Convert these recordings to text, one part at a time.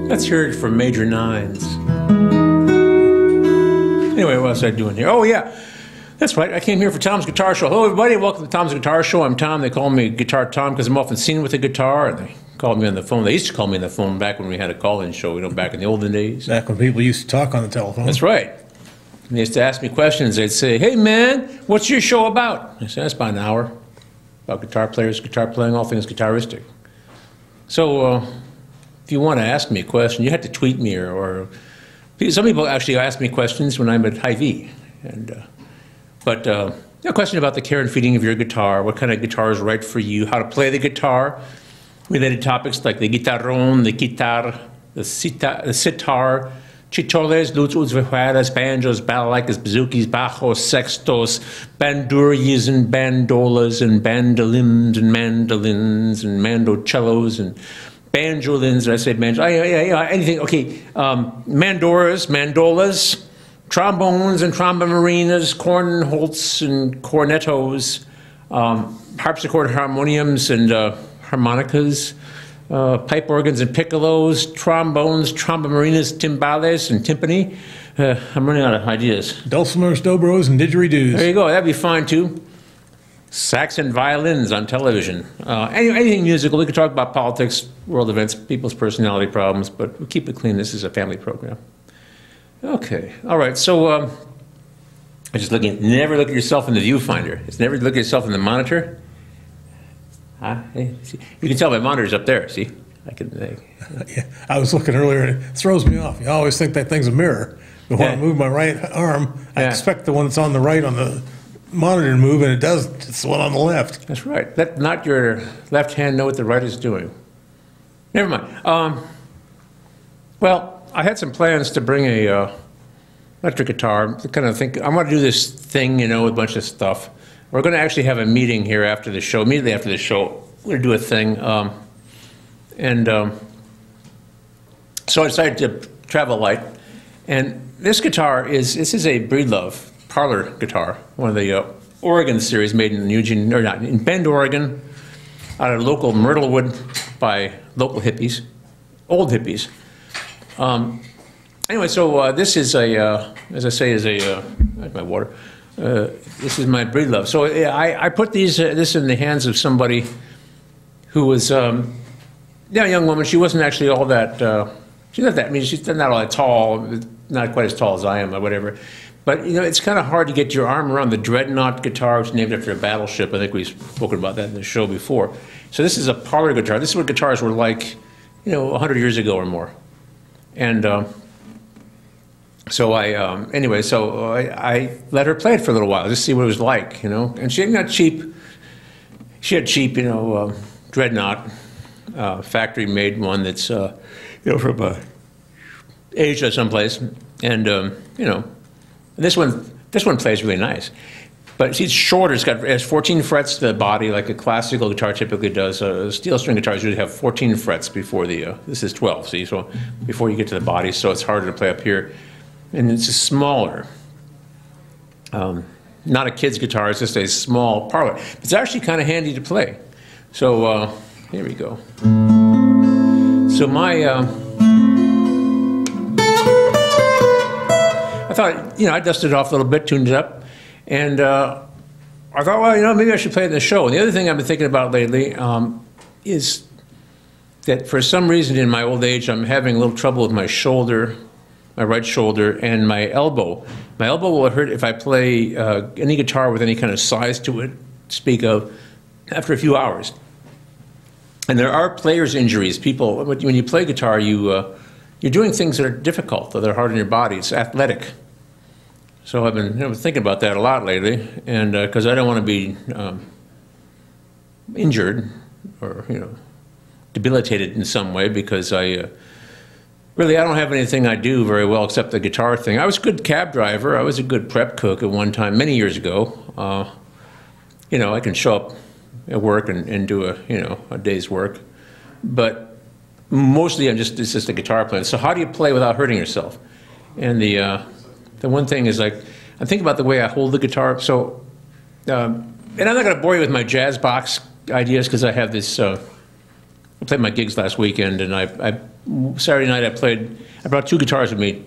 Let's hear it for major nines. Anyway, what was I doing here? Oh, yeah. That's right. I came here for Tom's Guitar Show. Hello, everybody. Welcome to Tom's Guitar Show. I'm Tom. They call me Guitar Tom because I'm often seen with a guitar. And they called me on the phone. They used to call me on the phone back when we had a call-in show, you know, back in the olden days. Back when people used to talk on the telephone. That's right. And they used to ask me questions. They'd say, hey, man, what's your show about? I said, that's about an hour. About guitar players, guitar playing, all things guitaristic. So if you want to ask me a question, you have to tweet me or some people actually ask me questions when I'm at Hy-Vee. But a question about the care and feeding of your guitar, what kind of guitar is right for you, how to play the guitar, related topics like the guitarrón, the guitar, the sitar, chitoles, lutes, uzvejuelas, banjos, balalaikas, bazookies, bajos, sextos, bandurrias and bandolas and bandolins and mandolins and mandocellos and banjolins. Did I say banjo? Yeah, anything. Okay, mandolas, trombones and trombomarinas, cornholts and cornetos, harpsichord harmoniums and harmonicas, pipe organs and piccolos, trombones, trombomarinas, timbales and timpani. I'm running out of ideas. Dulcimers, dobros, and didgeridoos. There you go. That'd be fine too. Sax and violins on television. Anything musical. We could talk about politics, world events, people's personality problems, but we'll keep it clean. This is a family program. Okay. All right. So I'm just looking. Never look at yourself in the viewfinder. It's never look at yourself in the monitor. Huh? Hey, see? You can tell my monitor's up there. See, I can. Yeah, I was looking earlier, and it throws me off. You always think that thing's a mirror. But when I move my right arm, I expect the one that's on the right on the monitor to move, and it does. It's the one on the left. That's right. Let not your left hand know what the right is doing. Never mind. Well, I had some plans to bring a electric guitar. Kind of think I want to do this thing, you know, with a bunch of stuff. We're going to actually have a meeting here after the show. Immediately after the show, we're going to do a thing. So I decided to travel light. And this guitar is a Breedlove parlor guitar, one of the Oregon series made in Eugene, or not, in Bend, Oregon, out of local Myrtlewood by local hippies, old hippies. Anyway, so this is as I say, that's my water. This is my Breedlove. So I put this in the hands of somebody who was, a young woman. She wasn't actually all that, she's not that, I mean, she's not all that tall, not quite as tall as I am or whatever. But, you know, it's kind of hard to get your arm around the Dreadnought guitar, which is named after a battleship. I think we've spoken about that in the show before. So this is a parlor guitar. This is what guitars were like, you know, 100 years ago or more. And so I let her play it for a little while, just see what it was like, you know. And she had cheap, you know, Dreadnought, factory-made one that's, you know, from Asia someplace. And, you know, this one plays really nice. But it's shorter. It has 14 frets to the body, like a classical guitar typically does. Steel string guitars usually have 14 frets before the, this is 12, see? So before you get to the body, so it's harder to play up here. And it's just smaller. Not a kid's guitar, it's just a small parlor. It's actually kind of handy to play. So here we go. So I thought, you know, I dusted it off a little bit, tuned it up, and I thought, well, you know, maybe I should play it in the show. And the other thing I've been thinking about lately is that for some reason in my old age, I'm having a little trouble with my shoulder, my right shoulder, and my elbow. My elbow will hurt if I play any guitar with any kind of size to it, speak of, after a few hours. And there are players' injuries. People, when you play guitar, you're doing things that are difficult, that are hard on your body. It's athletic. So I've been thinking about that a lot lately, and because I don't want to be injured or, you know, debilitated in some way, because really, I don't have anything I do very well except the guitar thing. I was a good cab driver. I was a good prep cook at one time, many years ago. You know, I can show up at work and do a day's work. But mostly it's just a guitar player. So how do you play without hurting yourself? And the one thing is, like, I'm thinking about the way I hold the guitar. So, and I'm not going to bore you with my jazz box ideas, because I have this I played my gigs last weekend, and Saturday night I brought 2 guitars with me,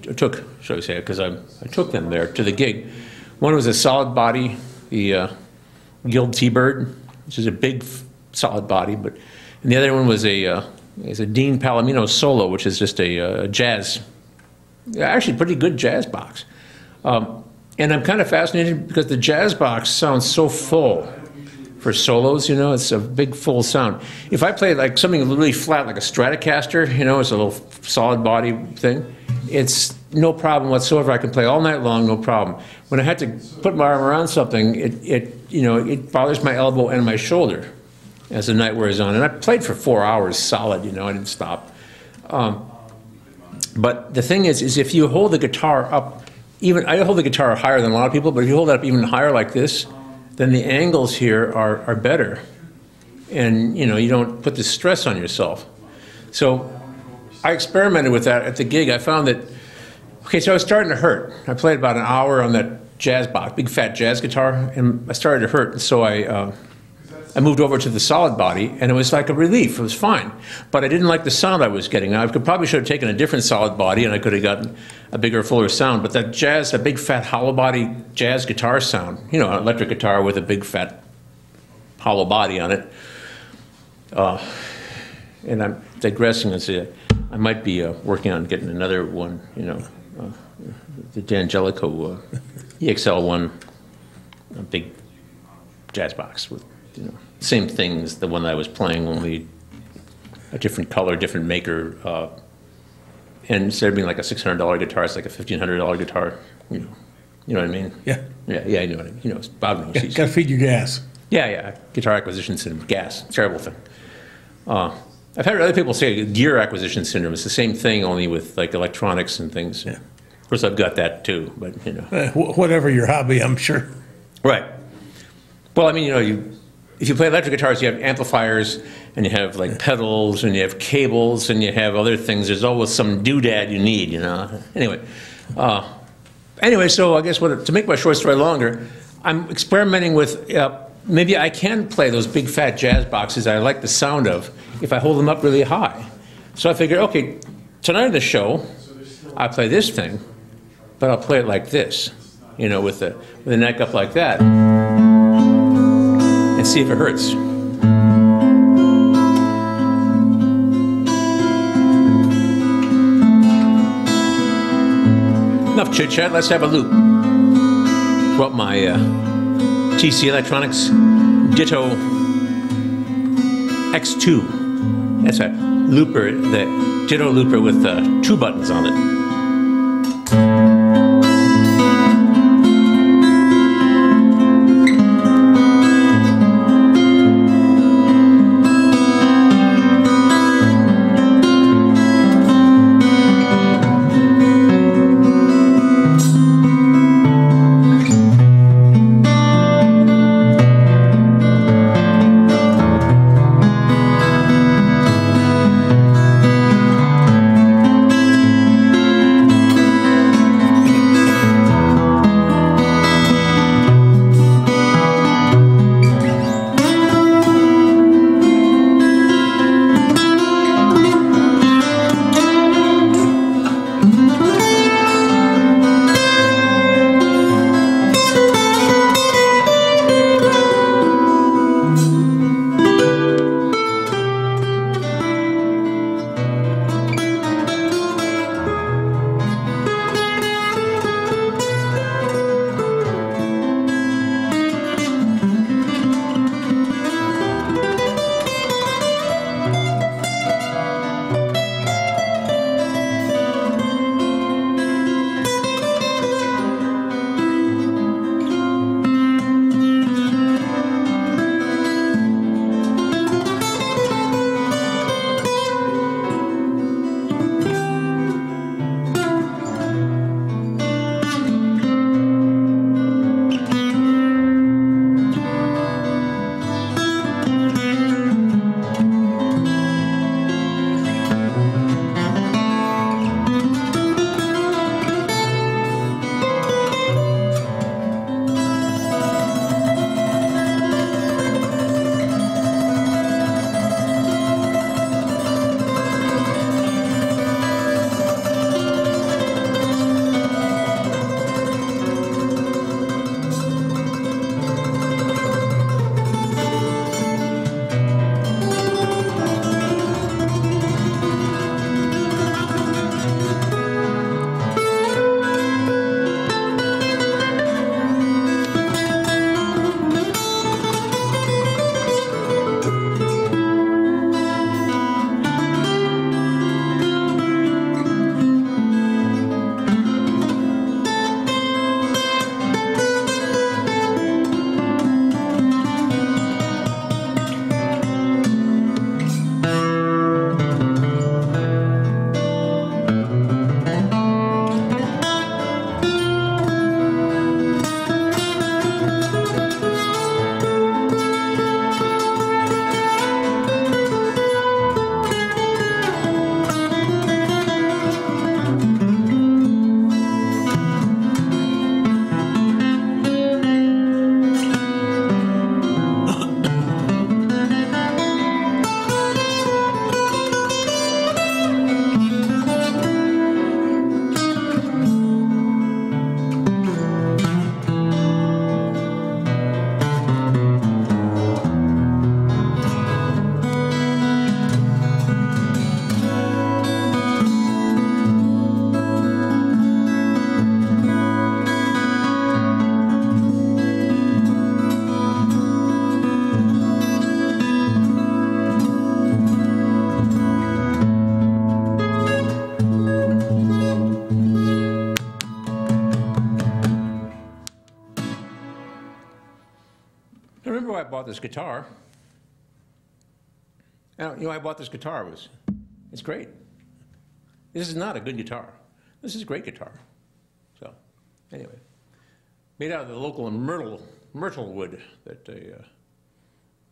shall we say, because I took them there to the gig. One was a solid body, the Guild T-Bird, which is a big solid body, and the other one was a Dean Palomino Solo, which is just a jazz, actually pretty good jazz box. And I'm kind of fascinated because the jazz box sounds so full for solos, you know, it's a big full sound. If I play like something really flat, like a Stratocaster, you know, it's a little solid body thing, it's no problem whatsoever. I can play all night long, no problem. When I had to put my arm around something, it bothers my elbow and my shoulder as the night wears on. And I played for 4 hours solid, you know, I didn't stop. But the thing is if you hold the guitar up, I hold the guitar higher than a lot of people, but if you hold it up even higher like this, then the angles here are better. And, you know, you don't put the stress on yourself. So I experimented with that at the gig. I found that, okay, so I was starting to hurt. I played about an hour on that jazz box, big fat jazz guitar, and I started to hurt. So I moved over to the solid body, and it was like a relief. It was fine. But I didn't like the sound I was getting. I probably should have taken a different solid body, and I could have gotten a bigger, fuller sound. But that big, fat, hollow body jazz guitar sound, you know, an electric guitar with a big, fat, hollow body on it. And I'm digressing and say I might be working on getting another one, you know, the D'Angelico EXL one, a big jazz box with, you know, same thing as the one that I was playing, only a different color, different maker. And instead of being like a $600 guitar, it's like a $1,500 guitar. You know what I mean? Yeah. Yeah, I know what I mean. You know, Bob knows. Yeah, got to feed your gas. Yeah. Guitar acquisition syndrome, gas, terrible thing. I've had other people say gear acquisition syndrome. It's the same thing, only with like electronics and things. Yeah. Of course, I've got that too, but you know. Whatever your hobby, I'm sure. Right. Well, I mean, you know, if you play electric guitars, you have amplifiers, and you have like pedals, and you have cables, and you have other things. There's always some doodad you need, you know. Anyway, so I guess to make my short story longer, I'm experimenting with maybe I can play those big fat jazz boxes I like the sound of if I hold them up really high. So I figured, okay, tonight at the show, I'll play this thing, but I'll play it like this, you know, with the neck up like that, and see if it hurts. Enough chit chat. Let's have a loop. Brought my TC Electronics Ditto X2. That's a looper, the Ditto looper with 2 buttons on it. I bought this guitar. And, you know, I bought this guitar. It's great. This is not a good guitar. This is a great guitar. So, anyway, made out of the local myrtle wood that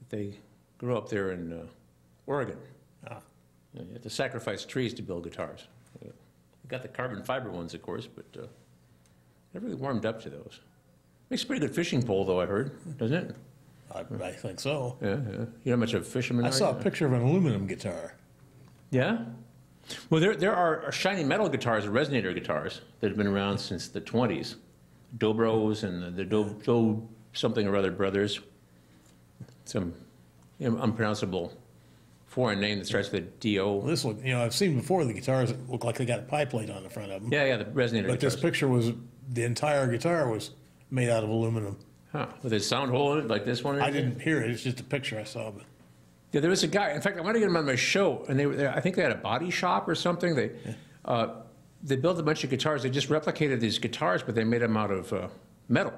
they grew up there in Oregon. Ah. You have to sacrifice trees to build guitars. You got the carbon fiber ones, of course, but never really warmed up to those. Makes a pretty good fishing pole, though, I heard, doesn't it? I think so. Yeah, yeah. You're not much of a fisherman. I saw a picture of an aluminum guitar. Yeah? Well, there are shiny metal guitars, resonator guitars, that have been around since the 20s. Dobros and the Do something or other brothers. Some unpronounceable foreign name that starts with a D-O. Well, this one, I've seen before the guitars that look like they got a pie plate on the front of them. Yeah, the resonator But guitars. this picture was, the entire guitar was made out of aluminum. Huh. With a sound hole in it like this one? I didn't hear it. It's just a picture I saw. But Yeah, there was a guy. In fact, I wanted to get him on my show, and I think they had a body shop or something. They built a bunch of guitars. They just replicated these guitars, but they made them out of metal,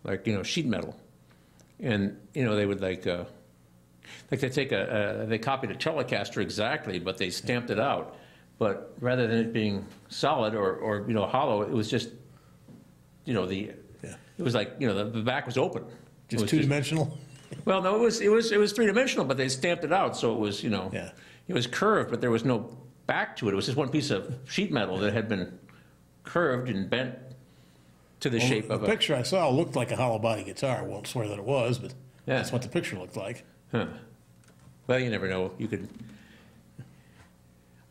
like sheet metal. And they would like they take they copied a Telecaster exactly, but they stamped it out. But rather than it being solid or hollow, it was just it was like the back was open. just two-dimensional? Well, no, it was three-dimensional, but they stamped it out, so it was Yeah. it was curved, but there was no back to it. It was just one piece of sheet metal that had been curved and bent to the shape of The picture I saw looked like a hollow body guitar. I won't swear that it was, but Yeah. that's what the picture looked like. Huh. Well, you never know. You could.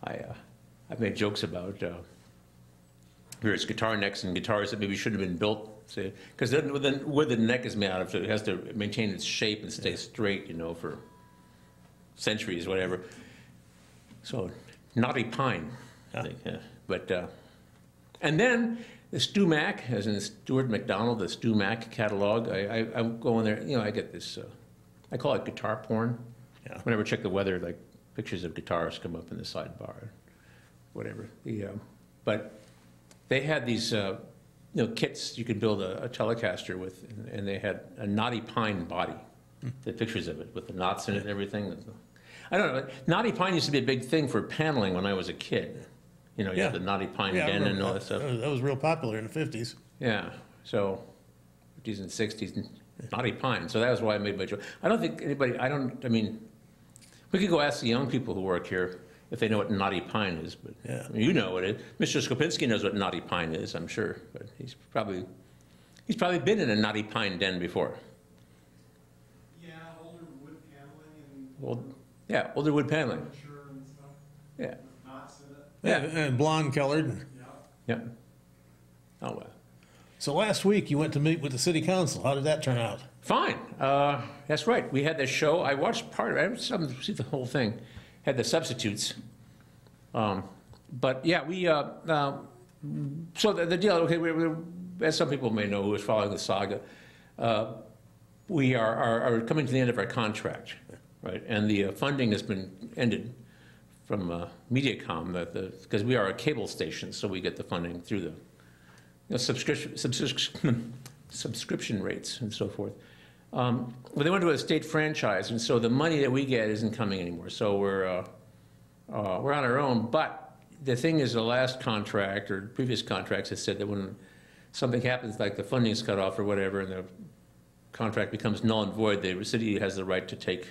I've made jokes about various guitar necks and guitars that maybe shouldn't have been built. Because then wood the neck is made out of, so it has to maintain its shape and stay straight, for centuries, whatever. So, knotty pine, I think. Yeah. But and then the Stu Mac, as in Stuart McDonald, the Stu Mac catalog. I go in there. I get this. I call it guitar porn. Yeah. Whenever I check the weather, like pictures of guitars come up in the sidebar, whatever. But they had these. Kits you could build a Telecaster with, and they had a knotty pine body. The pictures of it with the knots in it and everything. I don't know. Knotty pine used to be a big thing for paneling when I was a kid. You had the knotty pine den and all that stuff. That was real popular in the 50s. Yeah. So 50s and 60s, knotty pine. So that was why I made my joke. I don't think anybody. We could go ask the young people who work here if they know what knotty pine is, but Yeah. you know what it is. Mr. Skopinski knows what knotty pine is, I'm sure, but he's probably been in a knotty pine den before. Yeah, older wood paneling Older wood paneling. and furniture and stuff, Yeah, knots in it. Yeah. And blonde colored. Yeah. yeah. Oh well, So last week you went to meet with the city council. How did that turn out? fine. That's right. We had this show. I watched part of it. I didn't see the whole thing. Had the substitutes. But yeah, we. So the deal. Okay, as some people may know who is following the saga, we are coming to the end of our contract, right? And the funding has been ended from Mediacom because we are a cable station, so we get the funding through the subscription rates and so forth. But they went to a state franchise, and so the money that we get isn't coming anymore. So we're on our own. But the thing is, the last contract or previous contracts have said that when something happens, like the funding's cut off or whatever, and the contract becomes null and void, the city has the right to take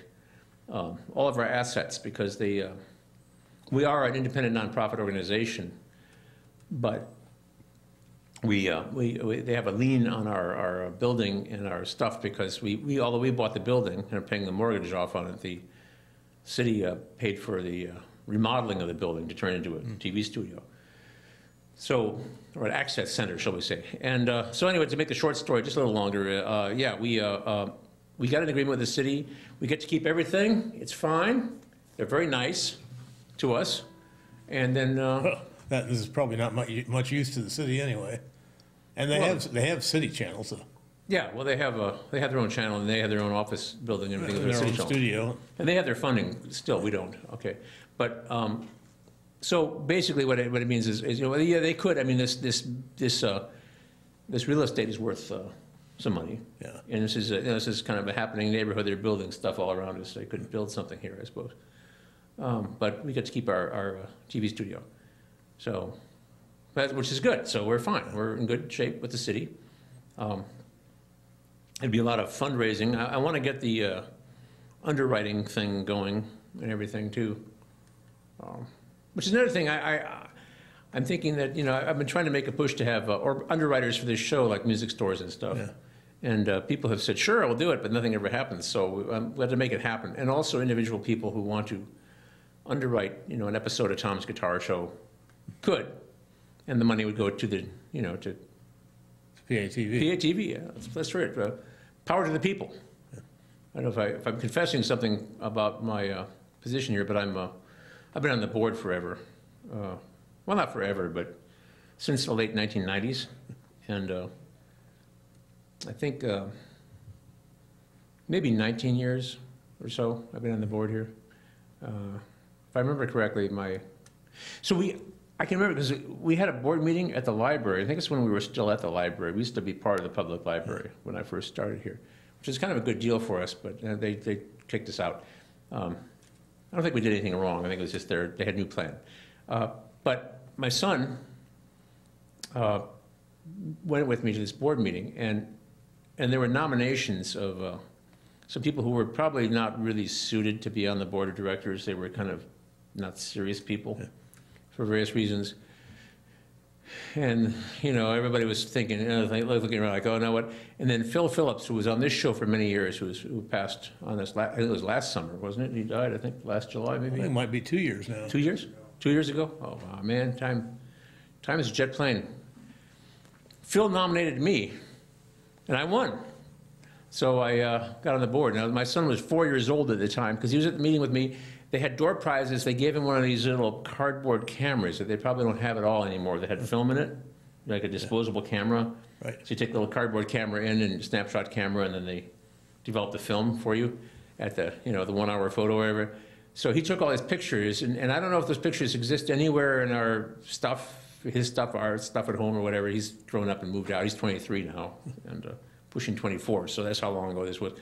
all of our assets because we are an independent nonprofit organization, but they have a lien on our building and our stuff because although we bought the building and are paying the mortgage off on it, the city paid for the remodeling of the building to turn it into a TV studio. So, or an access center, shall we say. And so anyway, to make the short story just a little longer, we got an agreement with the city. We get to keep everything. It's fine. They're very nice to us. And then... This is probably not much use to the city anyway. And they have city channels. So. Yeah, well, they have their own channel, and they have their own office building and everything. Their own channel. studio. And they have their funding still. We don't. Okay. But so basically what it means is they could. I mean, this real estate is worth some money. Yeah. And this is this is kind of a happening neighborhood. They're building stuff all around us. They couldn't build something here, I suppose. But we get to keep our TV studio, so which is good. So we're fine. We're in good shape with the city. It'd be a lot of fundraising. I want to get the underwriting thing going and everything too, which is another thing. I'm thinking that, I've been trying to make a push to have or underwriters for this show, like music stores and stuff. Yeah. And people have said, sure, I'll do it, but nothing ever happens. So we have to make it happen. And also individual people who want to underwrite, an episode of Tom's Guitar Show could. And the money would go to the, to PATV. PATV, yeah, that's right. Power to the people. I don't know if I'm confessing something about my position here, but I've been on the board forever. Well, not forever, but since the late 1990s. And I think maybe 19 years or so I've been on the board here. If I remember correctly, I can remember because we had a board meeting at the library. I think it's when we were still at the library. We used to be part of the public library when I first started here, which is kind of a good deal for us, but they kicked us out. I don't think we did anything wrong. I think it was just they had a new plan. But my son went with me to this board meeting, and there were nominations of some people who were probably not really suited to be on the board of directors. They were kind of not serious people for various reasons. And, everybody was thinking, looking around like, oh, no, what? And then Phil Phillips, who was on this show for many years, who passed on this, I think it was last summer, wasn't it? He died, I think, last July, maybe? It might be 2 years now. 2 years? 2 years ago? Oh, wow, man, time is a jet plane. Phil nominated me, and I won. So I got on the board. Now, my son was 4 years old at the time, because he was at the meeting with me. They had door prizes. They gave him one of these little cardboard cameras that they probably don't have at all anymore. That had film in it, like a disposable camera. Right. So you take the little cardboard camera in and snapshot camera, and then they develop the film for you at the, the 1 hour photo or whatever. So he took all his pictures, and I don't know if those pictures exist anywhere in our stuff, his stuff, our stuff at home or whatever. He's grown up and moved out. He's 23 now and pushing 24. So that's how long ago this was.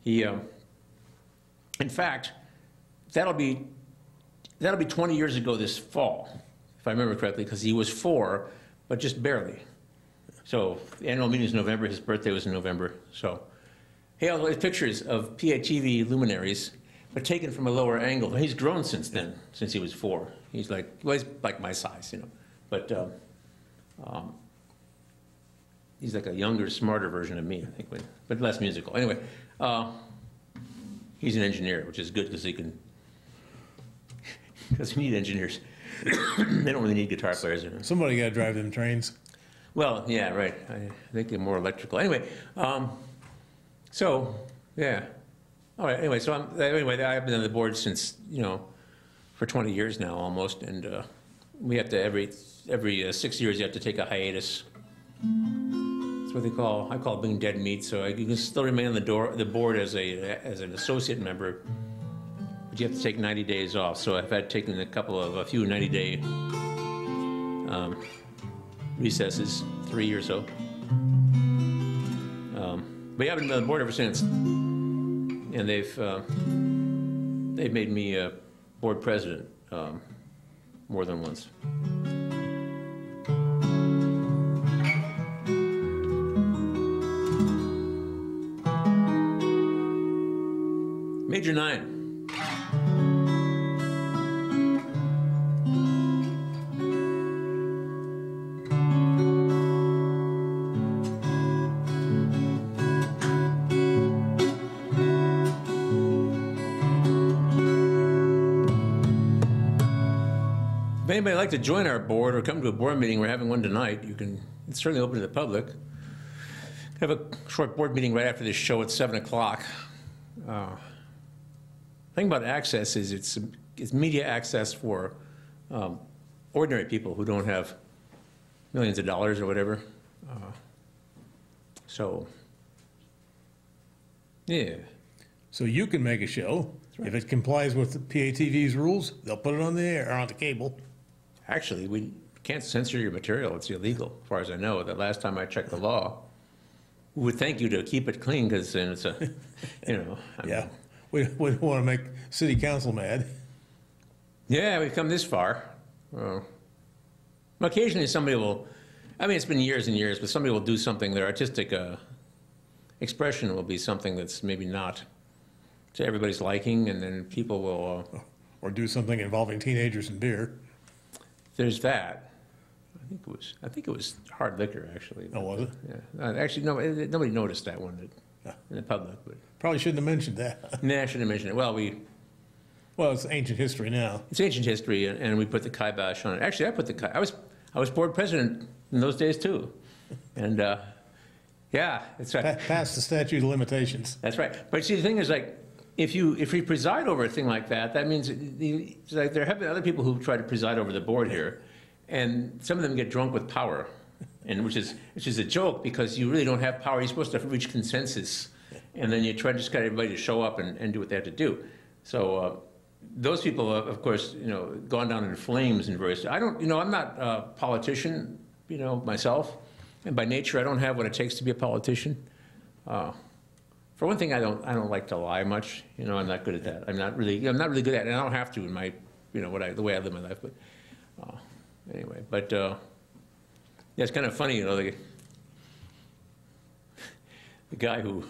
He, in fact, that'll be 20 years ago this fall, if I remember correctly, because he was 4, but just barely. So the annual meeting is November. His birthday was in November. So he had all these pictures of PATV luminaries, but taken from a lower angle. He's grown since then, since he was 4. He's like my size, But he's like a younger, smarter version of me, I think, but less musical. Anyway, he's an engineer, which is good because because we need engineers. They don't really need guitar players. Somebody got to drive them trains. Well, yeah, right. I think they're more electrical. Anyway, so, yeah. All right, anyway, so I've been on the board since, for 20 years now almost, and we have to, every 6 years, you have to take a hiatus. That's what I call it being dead meat, so you can still remain on the board as an associate member, but you have to take 90 days off. So I've had taken a few 90-day recesses, 3 or so. But yeah, I've been on the board ever since, and they've made me board president more than once. Major 9. If anybody would like to join our board or come to a board meeting, we're having one tonight, it's certainly open to the public. We have a short board meeting right after this show at 7 o'clock. The thing about access is it's media access for ordinary people who don't have millions of dollars or whatever. So, yeah. So you can make a show. right. If it complies with the PATV's rules, they'll put it on the air, or on the cable. Actually, we can't censor your material. It's illegal, as far as I know. The last time I checked the law, would thank you to keep it clean because it's a, I mean, Yeah, we don't want to make city council mad. yeah, we've come this far. Occasionally somebody will, I mean, it's been years and years, but somebody will do something, their artistic expression will be something that's maybe not to everybody's liking, and then people will... Or do something involving teenagers and beer. There's that. I think it was hard liquor, actually. Oh, was it? Yeah. Actually, no, nobody noticed that one in the public. But Probably shouldn't have mentioned that. nah, I shouldn't have mentioned it. Well, Well, it's ancient history now. it's ancient history, and we put the kibosh on it. Actually, I put the I was board president in those days too, and yeah, that's right. Past the statute of limitations. That's right. But see, the thing is, like, if you preside over a thing like that, that means it's like there have been other people who try to preside over the board here, and some of them get drunk with power, and which is a joke because you really don't have power. You're supposed to reach consensus, and then you try to just get everybody to show up and do what they have to do. So those people, of course, gone down in flames in various. I don't, I'm not a politician, myself, and by nature I don't have what it takes to be a politician. For one thing, I don't like to lie much. I'm not good at that. I'm not really good at it, and I don't have to in my, the way I live my life. But anyway, but yeah, it's kind of funny, the guy who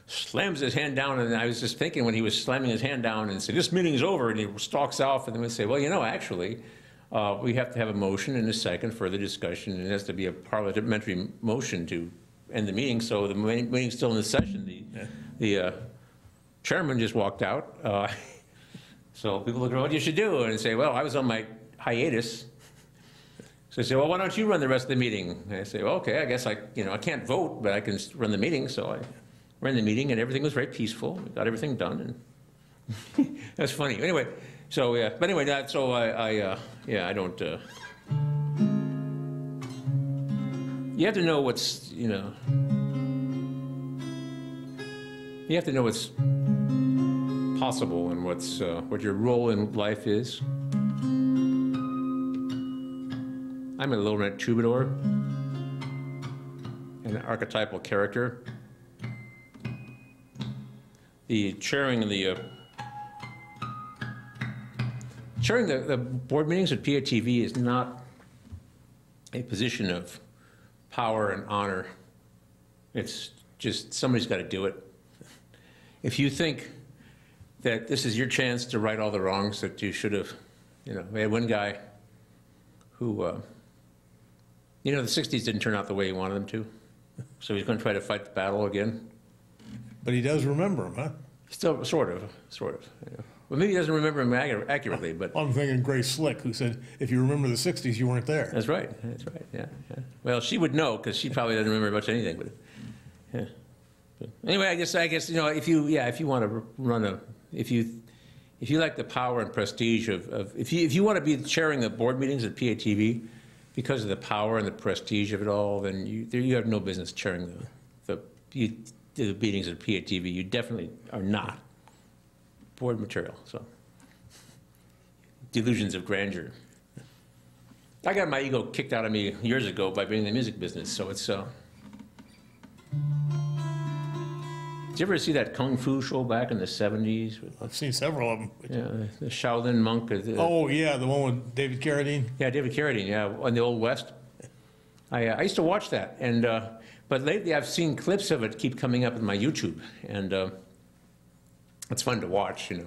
slams his hand down, and I was just thinking when he was slamming his hand down and said, "This meeting's over," and he stalks off, and then we say, "Well, actually, we have to have a motion and a second, further discussion, and it has to be a parliamentary motion to end the meeting." So the meeting's still in the session. The chairman just walked out. So people look at what you should do, and say, "Well, I was on my hiatus." So I say, "Well, why don't you run the rest of the meeting?" And I say, "Well, okay, I guess I can't vote, but I can run the meeting." So I ran the meeting, and everything was very peaceful. We got everything done, and that's funny. Anyway, so yeah, but anyway, so I don't. You have to know what's you have to know what's possible and what your role in life is. I'm a little red troubadour, an archetypal character. The chairing the board meetings at PATV is not a position of power and honor. It's just somebody's got to do it. If you think that this is your chance to right all the wrongs that you should have, we had one guy who, the 60s didn't turn out the way he wanted them to, so he's going to try to fight the battle again. But he does remember him, huh? Still, sort of. Well, maybe he doesn't remember him accurately, but... I'm thinking Grace Slick, who said, if you remember the 60s, you weren't there. That's right, yeah. Well, she would know, because she probably doesn't remember much anything, but... Yeah. But anyway, I guess if you want to run if you like the power and prestige of if you want to be chairing the board meetings at PATV because of the power and the prestige of it all, then you have no business chairing the meetings at PATV. You definitely are not board material. So delusions of grandeur. I got my ego kicked out of me years ago by being in the music business. So it's. Did you ever see that Kung Fu show back in the 70s? I've seen several of them. Yeah, the Shaolin monk. Oh, yeah, the one with David Carradine? Yeah, David Carradine, yeah, on the Old West. I used to watch that, and but lately I've seen clips of it keep coming up in my YouTube, and it's fun to watch, They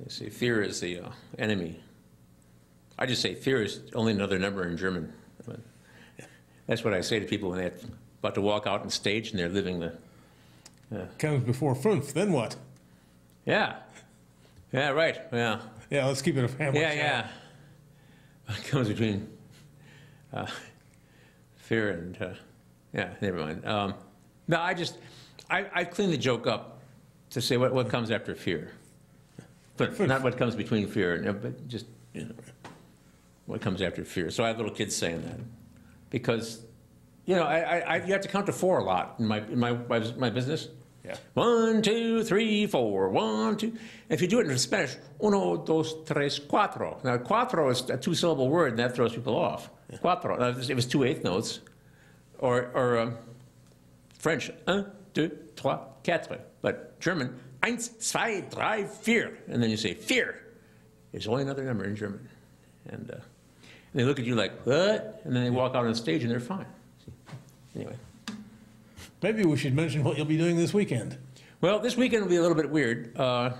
say fear is the enemy. I just say fear is only another number in German. But that's what I say to people when they're about to walk out on stage and they're living the... Comes before fünf, then what? Yeah, right, yeah. Yeah, let's keep it a family show. Yeah. It comes between fear and, never mind. No, I clean the joke up to say what comes after fear. But not what comes between fear, but just, what comes after fear. So I have little kids saying that. Because, you have to count to 4 a lot in my business. Yeah. 1, 2, 3, 4. 1, 2. If you do it in Spanish, 1, 2, 3, 4. Now, cuatro is a 2-syllable word, and that throws people off. Yeah. Cuatro. Now, if it's 2 eighth notes, or French, 1, 2, 3, 4. But German, 1, 2, 3, 4. And then you say, vier. There's only another number in German. And they look at you like, what? And then they walk out on stage and they're fine. Anyway. Maybe we should mention what you'll be doing this weekend. Well, this weekend will be a little bit weird. Not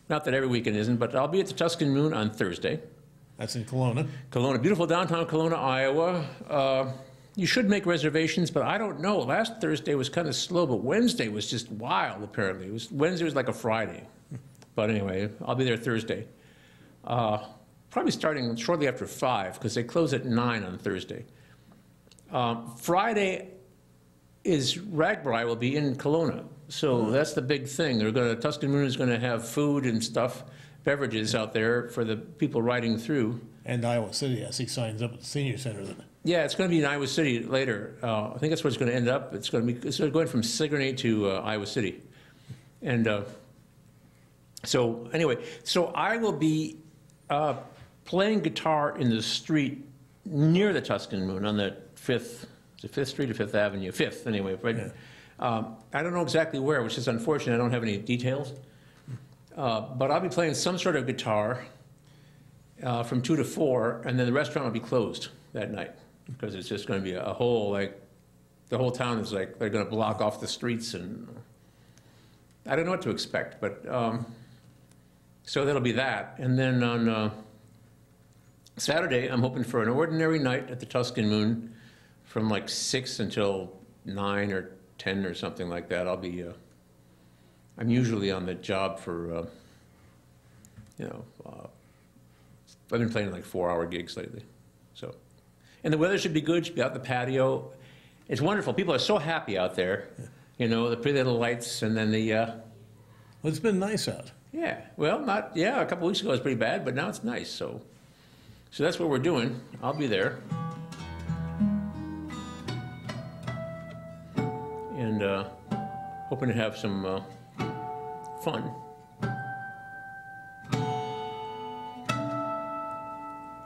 that every weekend isn't, but I'll be at the Tuscan Moon on Thursday. That's in Kelowna. Kelowna, beautiful downtown Kelowna, Iowa. You should make reservations, but I don't know. Last Thursday was kind of slow, but Wednesday was just wild, apparently. Wednesday was like a Friday. But anyway, I'll be there Thursday. Probably starting shortly after 5, because they close at 9 on Thursday. Friday is Ragbri will be in Kelowna. So that's the big thing. Tuscan Moon is going to have food and stuff, beverages out there for the people riding through. And Iowa City, I see signs up at the senior center. Yeah, it's going to be in Iowa City later. I think that's where it's going to end up. It's going from Sigourney to Iowa City. And so anyway, so I will be playing guitar in the street near the Tuscan Moon on the 5th Street or 5th Avenue? 5th, anyway. Right? Yeah. I don't know exactly where, which is unfortunate. I don't have any details. But I'll be playing some sort of guitar from 2 to 4, and then the restaurant will be closed that night because it's just going to be a whole, like, the whole town is like, they're going to block off the streets, and I don't know what to expect. But so that'll be that. And then on Saturday, I'm hoping for an ordinary night at the Tuscan Moon from like 6 until 9 or 10 or something like that. I'll be, I'm usually on the job for, I've been playing like 4-hour gigs lately. So, and the weather should be good, should be out in the patio. It's wonderful. People are so happy out there, the pretty little lights, and then the... Well, it's been nice out. Yeah, well, a couple weeks ago it was pretty bad, but now it's nice, so that's what we're doing. I'll be there. And hoping to have some fun.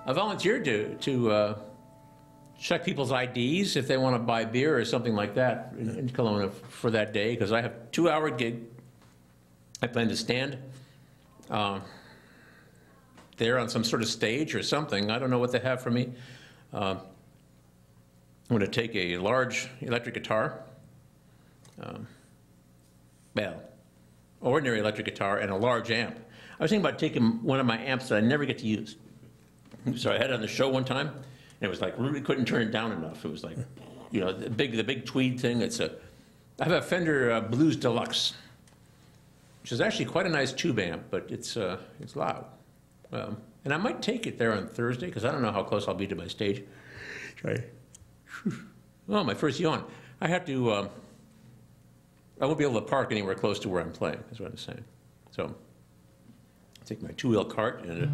I volunteered to check people's IDs if they want to buy beer or something like that in Kelowna for that day, because I have a 2-hour gig. I plan to stand there on some sort of stage or something. I don't know what they have for me. I'm going to take a large electric guitar. Ordinary electric guitar and a large amp. I was thinking about taking one of my amps that I never get to use. So I had it on the show one time, and it was like really couldn't turn it down enough. It was like, the big tweed thing. I have a Fender Blues Deluxe, which is actually quite a nice tube amp, but it's loud. And I might take it there on Thursday because I don't know how close I'll be to my stage. Oh, my first yawn. I have to. I won't be able to park anywhere close to where I'm playing, is what I'm saying. So, I'll take my 2-wheel cart and...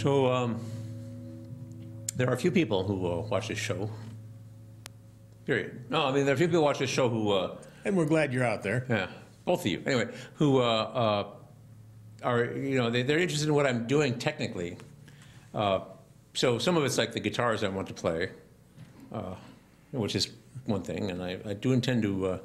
So there are a few people who watch this show. Period. No, I mean there are a few people who watch this show who. And we're glad you're out there. Yeah, both of you. Anyway, who are they're interested in what I'm doing technically. So some of it's like the guitars I want to play, which is one thing, and I do intend to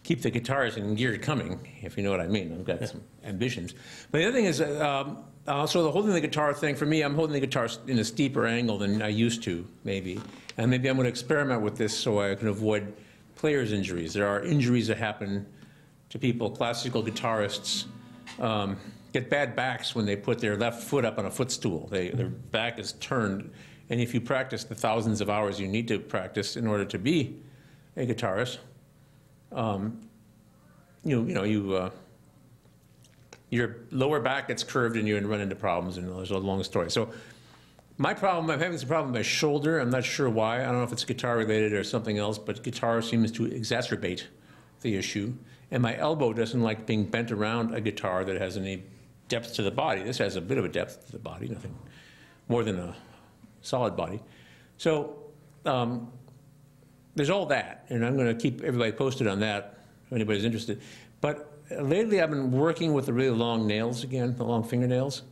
keep the guitars in gear coming, if you know what I mean. I've got some ambitions. But the other thing is, so the holding the guitar thing, for me, I'm holding the guitar in a steeper angle than I used to, maybe. And maybe I'm going to experiment with this so I can avoid players' injuries. There are injuries that happen to people, classical guitarists, get bad backs when they put their left foot up on a footstool. Their back is turned, and if you practice the thousands of hours you need to practice in order to be a guitarist, your lower back gets curved and you run into problems, and there's a long story. So my problem, I'm having this problem with my shoulder. I'm not sure why. I don't know if it's guitar related or something else, but guitar seems to exacerbate the issue. And my elbow doesn't like being bent around a guitar that has any depth to the body. This has a bit of a depth to the body, nothing more than a solid body. So there's all that, and I'm going to keep everybody posted on that if anybody's interested. But lately I've been working with the really long nails again, the long fingernails.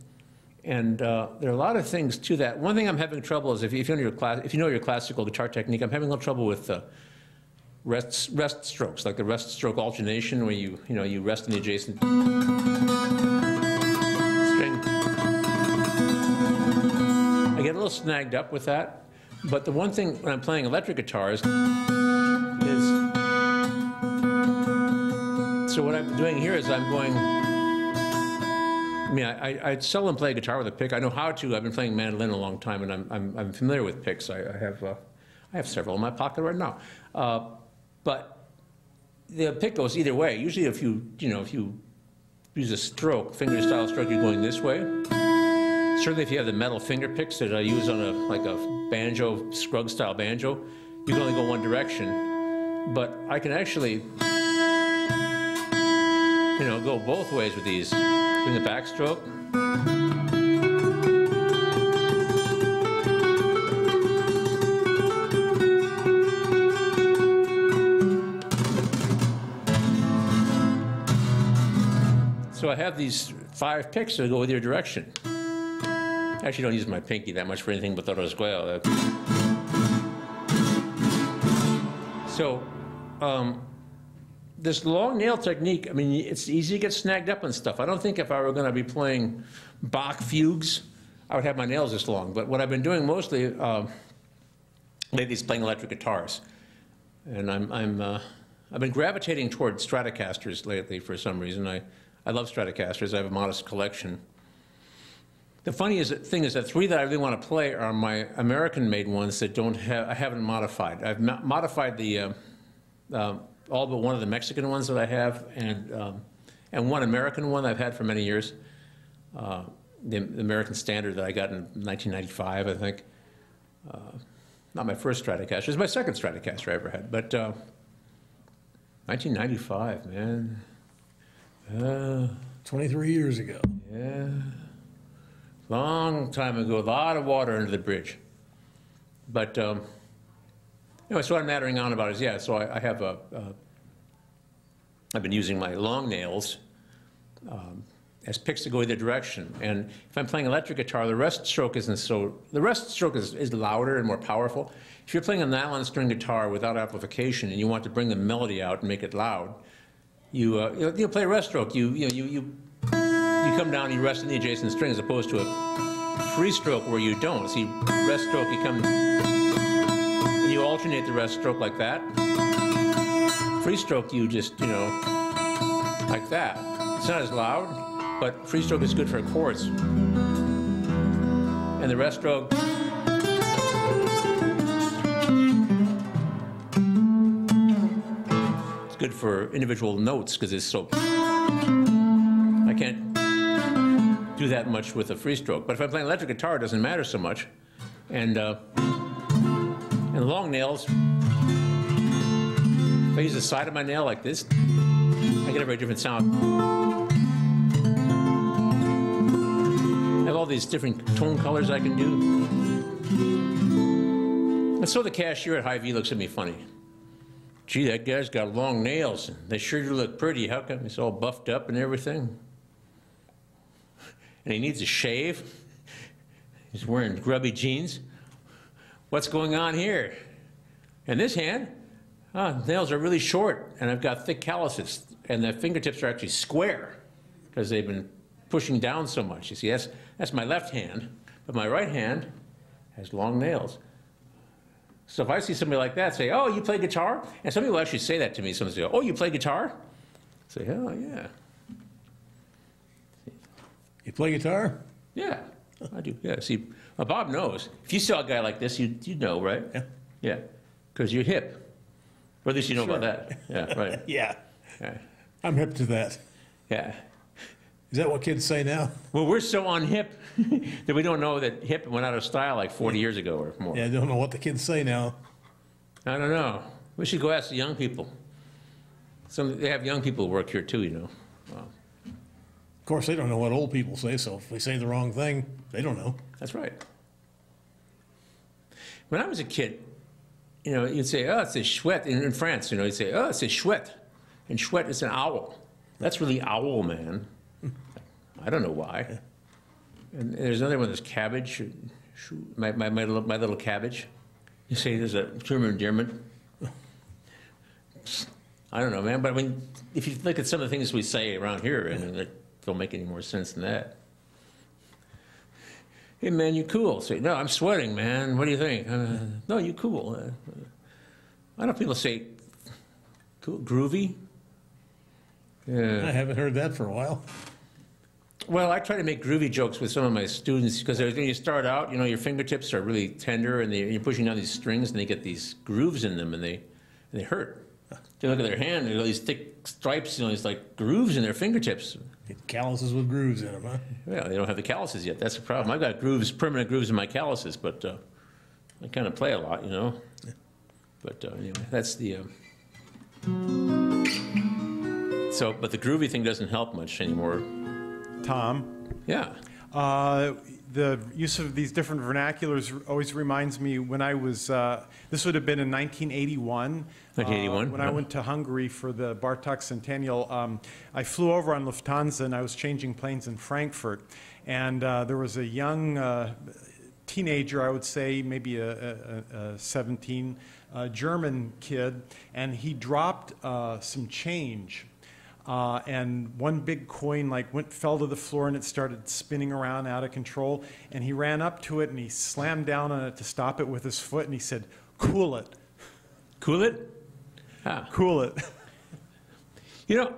And there are a lot of things to that. One thing I'm having trouble is if you know your classical guitar technique, I'm having a little trouble with rest strokes, like the rest stroke alternation, where you rest in the adjacent string. I get a little snagged up with that, but the one thing when I'm playing electric guitars is, so what I'm doing here is I'm going, I mean, I seldom play guitar with a pick. I know how to. I've been playing mandolin a long time, and I'm familiar with picks. I have several in my pocket right now. But the pick goes either way. Usually, if you use a stroke, finger style stroke, you're going this way. Certainly, if you have the metal finger picks that I use on a banjo, Scruggs style banjo, you can only go one direction. But I can actually, go both ways with these. Doing the backstroke. So I have these 5 picks that go with your direction. I actually don't use my pinky that much for anything but the rosqueo. So, this long nail technique, I mean, it's easy to get snagged up on stuff. I don't think if I were going to be playing Bach fugues, I would have my nails this long. But what I've been doing mostly lately is playing electric guitars. And I've been gravitating toward Stratocasters lately for some reason. I love Stratocasters. I have a modest collection. The funny thing is that 3 that I really want to play are my American-made ones that I haven't modified. I've modified the all but one of the Mexican ones that I have, and one American one I've had for many years. The American Standard that I got in 1995, I think. Not my first Stratocaster. It's my second Stratocaster I ever had. But 1995, man. 23 years ago. Yeah. Long time ago. A lot of water under the bridge. But anyway, so what I'm nattering on about is, so I have I've been using my long nails as picks to go either direction. And if I'm playing electric guitar, the rest stroke isn't so, the rest stroke is louder and more powerful. If you're playing a nylon string guitar without amplification and you want to bring the melody out and make it loud, you play a rest stroke. You come down and you rest in the adjacent string as opposed to a free stroke where you don't. See, rest stroke, you come, and you alternate the rest stroke like that. Free stroke, you just, like that. It's not as loud, but free stroke is good for chords. And the rest stroke, it's good for individual notes because it's so, I can't do that much with a free stroke. But if I'm playing electric guitar, it doesn't matter so much. And long nails, if I use the side of my nail like this, I get a very different sound. I have all these these different tone colors I can do. And so the cashier at Hy-Vee looks at me funny. Gee, that guy's got long nails. They sure do look pretty. How come he's all buffed up and everything? And he needs a shave. He's wearing grubby jeans. What's going on here? And this hand, nails are really short, and I've got thick calluses, and the fingertips are actually square because they've been pushing down so much. You see, that's my left hand, but my right hand has long nails. So if I see somebody like that, say, "Oh, you play guitar?" And some people actually say that to me. Some say, "Oh, you play guitar?" I say, "Oh, yeah." You play guitar? Yeah, I do. Yeah, see, Bob knows. If you saw a guy like this, you'd know, right? Yeah. Yeah, because you're hip. Or at least you know Sure. about that. Yeah, right. Yeah. Yeah. I'm hip to that. Yeah. Is that what kids say now? Well, we're so unhip that we don't know that hip went out of style like 40 years ago or more. Yeah, I don't know what the kids say now. I don't know. We should go ask the young people. They have young people who work here too, you know. Wow. Of course, they don't know what old people say, so if we say the wrong thing, they don't know. That's right. When I was a kid, you know, you'd say, "Oh, it's a chouette." In France, you know, you'd say, "Oh, it's a chouette." And chouette is an owl. That's really owl, man. I don't know why. And there's another one that's cabbage. My little cabbage. You say there's a term of endearment. I don't know, man. But I mean, if you look at some of the things we say around here, and they don't make any more sense than that. "Hey, man, you cool?" Say, "No, I'm sweating, man. What do you think?" "No, you cool." I know people say, "Cool, groovy." Yeah. I haven't heard that for a while. Well, I try to make groovy jokes with some of my students because when you start out, you know, your fingertips are really tender and you're pushing down these strings and they get these grooves in them and they hurt. You look at their hand, there's all these thick stripes, you know, these like grooves in their fingertips. Get calluses with grooves in them, huh? Well, they don't have the calluses yet. That's the problem. I've got grooves, permanent grooves in my calluses, but I kind of play a lot, you know. But anyway, that's the... but the groovy thing doesn't help much anymore. Tom, Yeah. the use of these different vernaculars always reminds me when I was, this would have been in 1981. 1981? When I went to Hungary for the Bartok Centennial. I flew over on Lufthansa and I was changing planes in Frankfurt. And there was a young teenager, I would say, maybe a 17, German kid, and he dropped some change. And one big coin fell to the floor and it started spinning around out of control. And he ran up to it and he slammed down on it to stop it with his foot and he said, "Cool it." Cool it? Ah. Cool it. You know,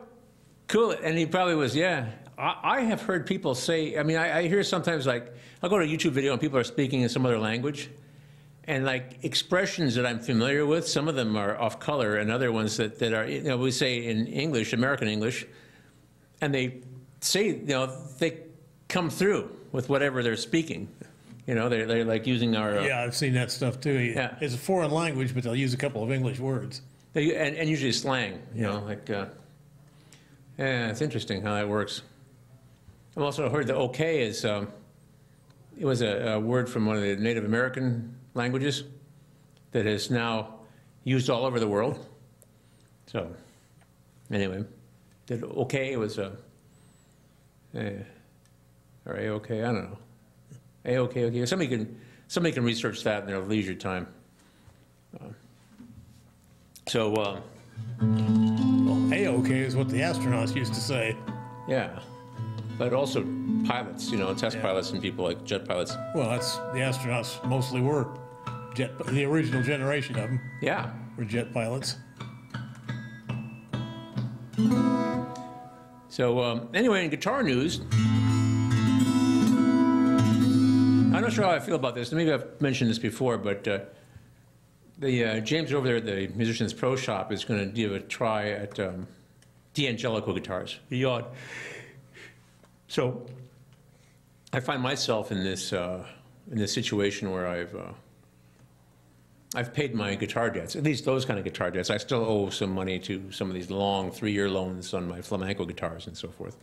cool it. And he probably was, yeah. I have heard people say, I mean, I hear sometimes like, I'll go to a YouTube video and people are speaking in some other language. And like expressions that I'm familiar with, some of them are off color, and other ones that are, you know, we say in English, American English, and they say, you know, they come through with whatever they're speaking. You know, they're like using our... Yeah, I've seen that stuff too. Yeah. It's a foreign language, but they'll use a couple of English words. and usually slang, you know, like... yeah, it's interesting how that works. I've also heard that okay is... it was a word from one of the Native American languages that is now used all over the world. So, anyway, that okay was or A-okay, I don't know. A-okay, okay. Somebody can research that in their leisure time. Well, A-okay is what the astronauts used to say. Yeah, but also pilots, you know, test pilots and people like jet pilots. Well, that's the astronauts mostly were. The original generation of them Yeah. were jet pilots. So anyway, in guitar news, I'm not sure how I feel about this. Maybe I've mentioned this before, but the James over there at the Musicians Pro Shop is going to give a try at D'Angelico guitars. Yod. So I find myself in this situation where I've paid my guitar debts, at least those kind of guitar debts. I still owe some money to some of these long 3-year loans on my flamenco guitars and so forth.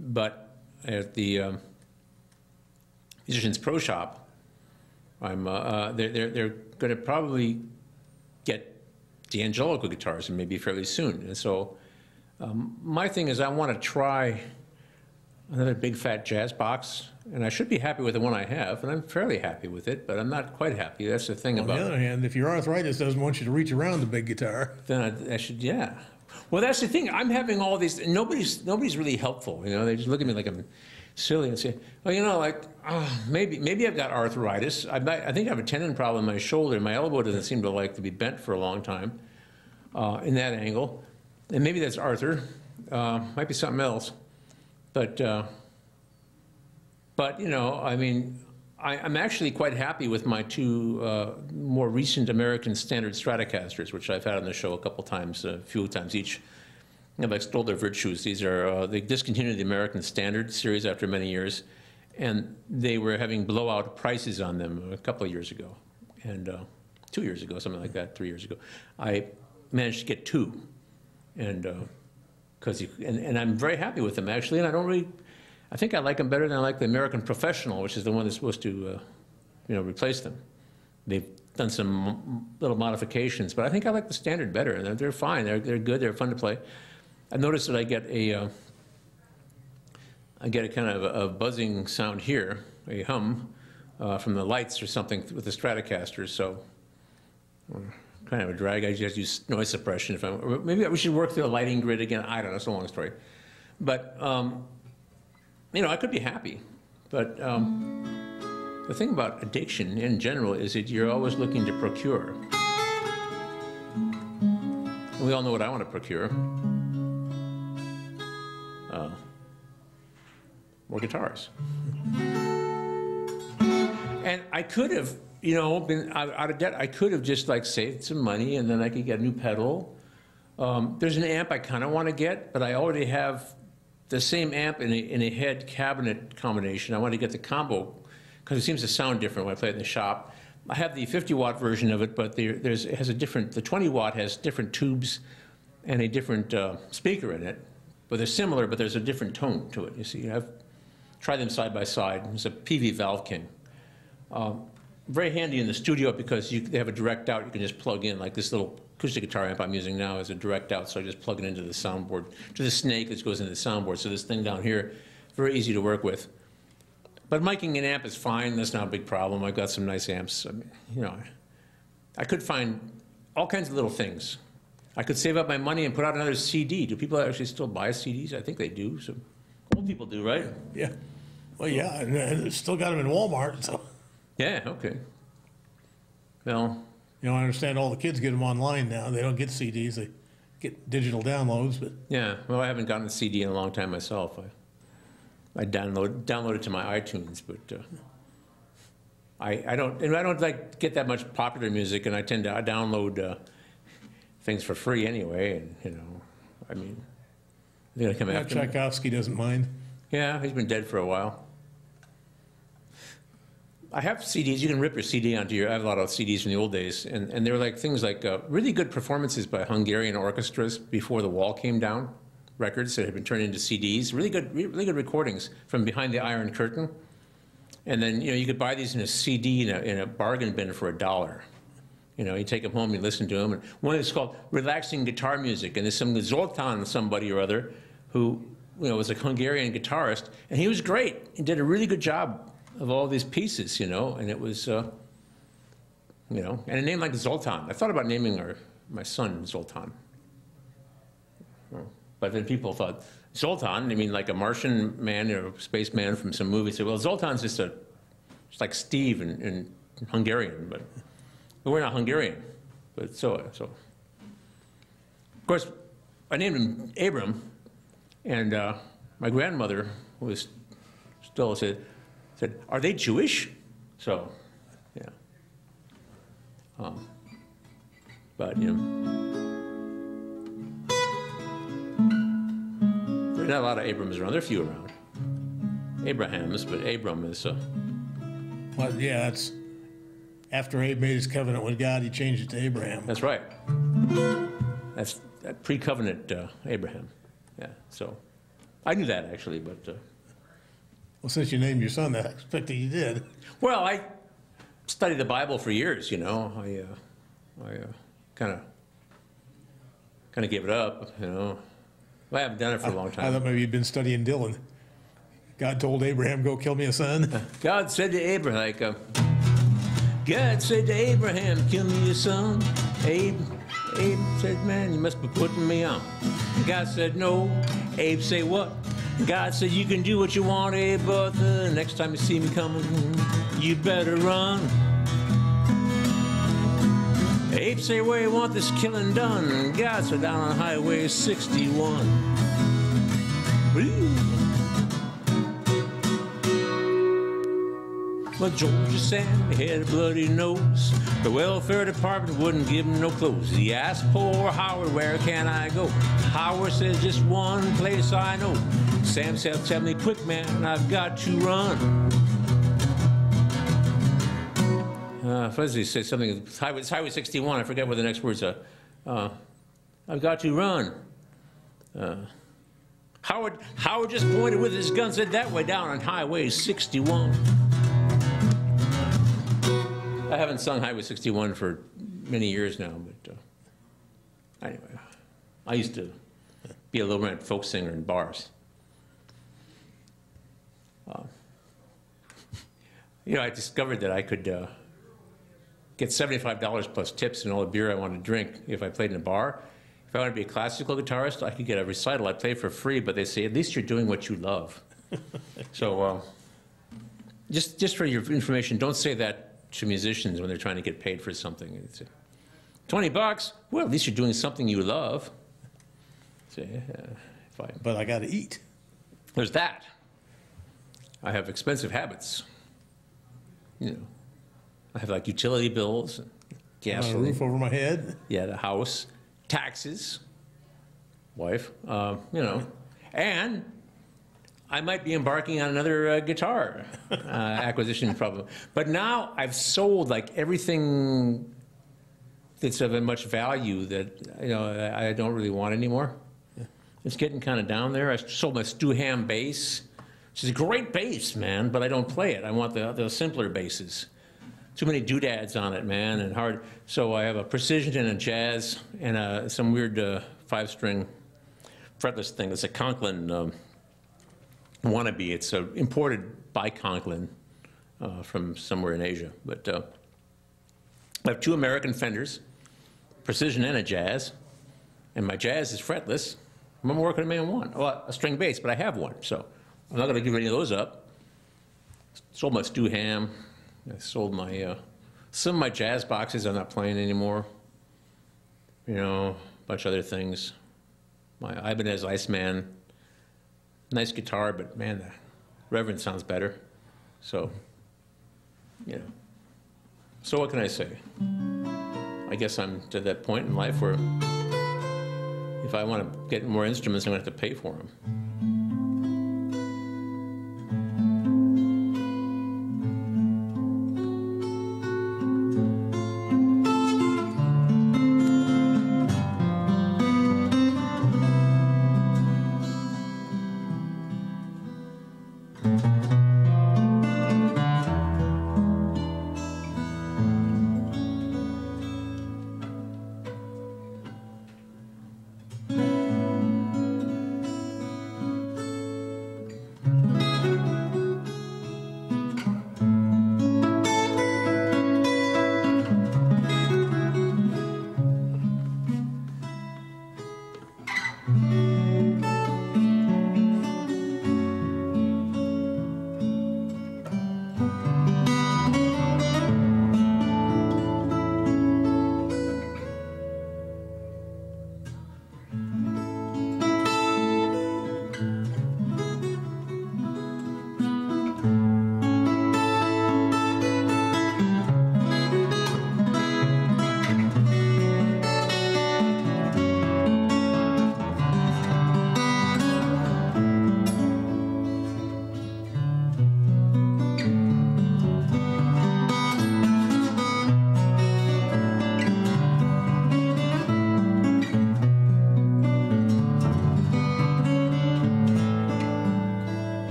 But at the Musicians Pro Shop, they're going to probably get D'Angelico guitars, and maybe fairly soon. And so my thing is I want to try another big fat jazz box, and I should be happy with the one I have, and I'm fairly happy with it, but I'm not quite happy. That's the thing about it. On the other hand, if your arthritis doesn't want you to reach around the big guitar, Then I should, yeah. Well, that's the thing. I'm having all these. Nobody's really helpful. You know, they just look at me like I'm silly and say, "Well, you know, like maybe I've got arthritis. I think I have a tendon problem in my shoulder. My elbow doesn't seem to like to be bent for a long time in that angle, and maybe that's Arthur. Might be something else, but you know, I mean." I'm actually quite happy with my two more recent American Standard Stratocasters, which I've had on the show a couple times, a few times each. I've extolled their virtues. These are, they discontinued the American Standard series after many years, and they were having blowout prices on them a couple of years ago, and 2 years ago, something like that, 3 years ago. I managed to get two, and and I'm very happy with them, actually, and I think I like them better than I like the American Professional, which is the one that's supposed to, replace them. They've done some little modifications, but I think I like the Standard better. And they're fine. They're good. They're fun to play. I noticed that I get a kind of a buzzing sound here, a hum from the lights or something with the Stratocasters. So kind of a drag. I just use noise suppression. Maybe we should work through the lighting grid again. I don't know. It's a long story, but. I could be happy, but the thing about addiction in general is that you're always looking to procure. And we all know what I want to procure. More guitars. And I could have, been out of debt. I could have just saved some money, and then I could get a new pedal. There's an amp I kind of want to get, but I already have the same amp in a head cabinet combination. I want to get the combo because it seems to sound different when I play it in the shop. I have the 50-watt version of it, but it has a different. The 20-watt has different tubes and a different speaker in it. But they're similar, but there's a different tone to it. You see, I've tried them side by side. It's a PV Valve King. Very handy in the studio because they have a direct out. You can just plug in, like this little acoustic guitar amp I'm using now is a direct out, so I just plug it into the soundboard, to the snake that goes into the soundboard. So this thing down here, very easy to work with. But miking an amp is fine. That's not a big problem. I've got some nice amps. I mean, I could find all kinds of little things. I could save up my money and put out another CD. Do people actually still buy CDs? I think they do. So old people do, right? Yeah. Well, yeah, and still got them in Walmart. So. Yeah. Okay. Well. I understand all the kids get them online now. They don't get CDs. They get digital downloads. But yeah, well, I haven't gotten a CD in a long time myself. I download it to my iTunes, but I don't get that much popular music, and I tend to download things for free anyway. And I mean, they're gonna come after me. Tchaikovsky doesn't mind. Yeah, he's been dead for a while. I have CDs. You can rip your CD onto I have a lot of CDs from the old days, and they're things like really good performances by Hungarian orchestras before the wall came down, records that had been turned into CDs, really good recordings from behind the Iron Curtain. And then, you could buy these in a CD in a bargain bin for $1. You take them home, you listen to them. And one is called Relaxing Guitar Music, and there's some Zoltan somebody or other who, was a Hungarian guitarist, and he was great. He did a really good job of all these pieces, and it was, and a name like Zoltan. I thought about naming my son Zoltan. But then people thought, Zoltan, like a Martian man or a spaceman from some movie. Said, well, Zoltan's just like Steve in Hungarian, but we're not Hungarian. But so. Of course, I named him Abram, and my grandmother was still said, are they Jewish? So, yeah. But, there's not a lot of Abrams around. There are a few around. Abrahams, but Abram is... Well, yeah, that's... After Abe made his covenant with God, he changed it to Abraham. That's right. That's pre-covenant Abraham. Yeah, so... I knew that, actually, but... Well, since you named your son that, I expect that you did. Well, I studied the Bible for years, you know. I kind of gave it up, you know. Well, I haven't done it for a long I time. thought maybe you'd been studying Dylan. God told Abraham, go kill me a son. God said to Abraham, God said to Abraham, kill me your son. Abe said, man, you must be putting me on. God said, no. Abe say, what? God said, you can do what you want, Abe, but the next time you see me coming, you better run. Abe say, where you want this killing done? God said, down on Highway 61. Woo. Well, Georgia Sam had a bloody nose. The welfare department wouldn't give him no clothes. He asked poor Howard, where can I go? Howard says, just one place I know. Sam said, tell me quick, man, I've got to run. Fuzzy said something, it's Highway 61, I forget what the next words are. I've got to run. Howard just pointed with his gun, said that way down on Highway 61. I haven't sung Highway 61 for many years now, but anyway, I used to be a low-rent folk singer in bars. You know, I discovered that I could get $75 plus tips and all the beer I wanted to drink if I played in a bar. If I wanted to be a classical guitarist, I could get a recital. I'd play for free, but they say, at least you're doing what you love. So just for your information, don't say that to musicians when they're trying to get paid for something. It's $20? Well, at least you're doing something you love. So, But I got to eat. there's that. I have expensive habits. You know, I have like utility bills, On a gasoline. roof over my head. Yeah, the house, taxes, wife, you know, and I might be embarking on another guitar acquisition problem. But now I've sold like everything that's of much value that, you know, I don't really want anymore. It's getting kind of down there. I sold my Stu Ham bass, which is a great bass, man, but I don't play it. I want the simpler basses. Too many doodads on it, man, and hard. So I have a Precision and a Jazz and some weird 5-string fretless thing. It's a Conklin wannabe. It's imported by Conklin from somewhere in Asia. But I have 2 American Fenders, Precision and a Jazz, and my Jazz is fretless. I'm working on one. Well, a string bass, but I have one, so I'm not going to give any of those up. Sold my Stu Ham. I sold my some of my jazz boxes. I'm not playing anymore. You know, a bunch of other things. My Ibanez Iceman, nice guitar, but man, the Reverend sounds better. So, you know. So what can I say? I guess I'm to that point in life where if I want to get more instruments, I'm going to have to pay for them.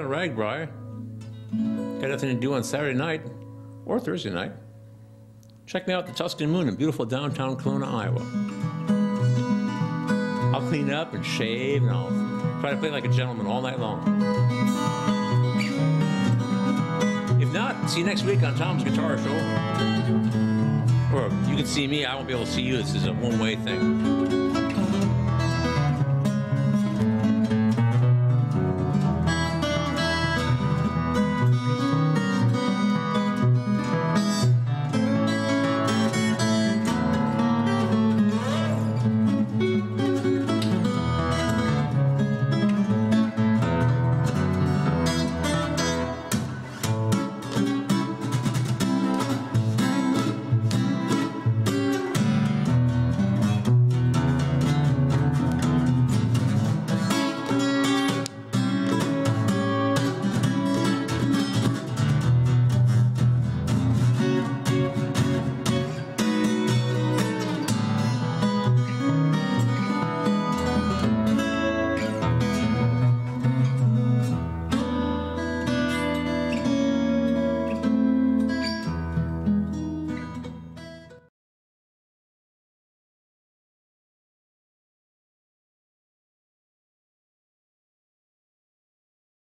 of Ragbri. Got nothing to do on Saturday night or Thursday night. Check me out at the Tuscan Moon in beautiful downtown Kelowna, Iowa. I'll clean up and shave, and I'll try to play like a gentleman all night long. If not, see you next week on Tom's Guitar Show. Or you can see me, I won't be able to see you. This is a one-way thing.